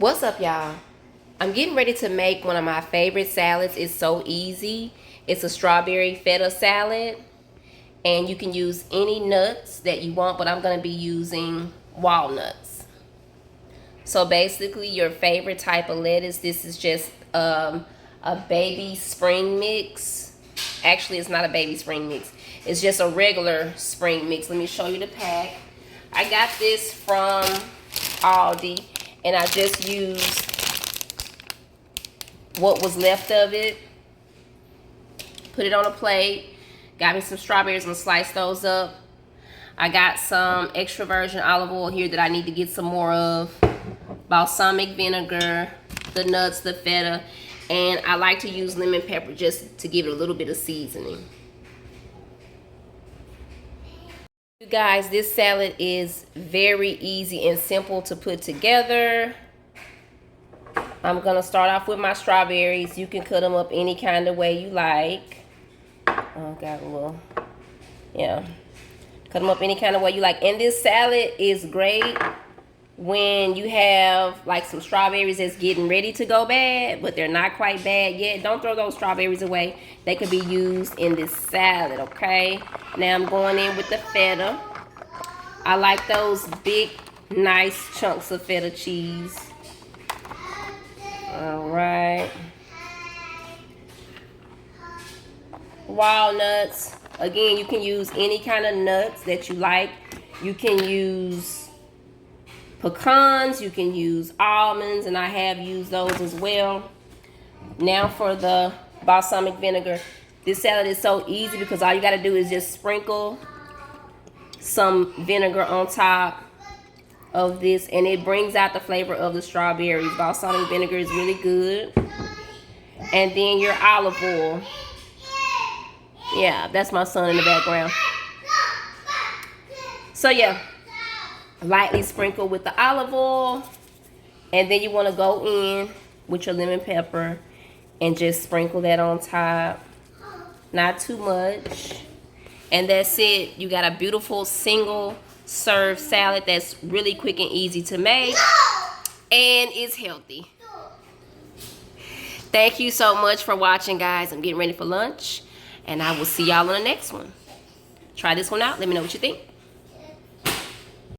What's up, y'all? I'm getting ready to make one of my favorite salads. It's so easy. It's a strawberry feta salad, and you can use any nuts that you want, but I'm going to be using walnuts. So basically, your favorite type of lettuce. This is just a baby spring mix. Actually, it's not a baby spring mix. It's just a regular spring mix. Let me show you the pack. I got this from Aldi, and I just used what was left of it. Put it on a plate. Got me some strawberries and sliced those up. I got some extra virgin olive oil here that I need to get some more of. Balsamic vinegar, the nuts, the feta, and I like to use lemon pepper just to give it a little bit of seasoning. You guys, this salad is very easy and simple to put together. I'm gonna start off with my strawberries. You can cut them up any kind of way you like. Oh, got a little, yeah. Cut them up any kind of way you like. And this salad is great when you have like some strawberries that's getting ready to go bad, but they're not quite bad yet. Don't throw those strawberries away. They could be used in this salad, okay? Now I'm going in with the feta. I like those big, nice chunks of feta cheese. All right. Walnuts. Again, you can use any kind of nuts that you like. You can use pecans, you can use almonds, and I have used those as well. Now for the balsamic vinegar. This salad is so easy because all you got to do is just sprinkle some vinegar on top of this, and it brings out the flavor of the strawberries. Balsamic vinegar is really good. And then your olive oil. Yeah, that's my son in the background. So yeah, lightly sprinkle with the olive oil, and then you want to go in with your lemon pepper and just sprinkle that on top. Not too much. And that's it. You got a beautiful single serve salad that's really quick and easy to make, and it's healthy. Thank you so much for watching, guys. I'm getting ready for lunch, and I will see y'all on the next one. Try this one out. Let me know what you think.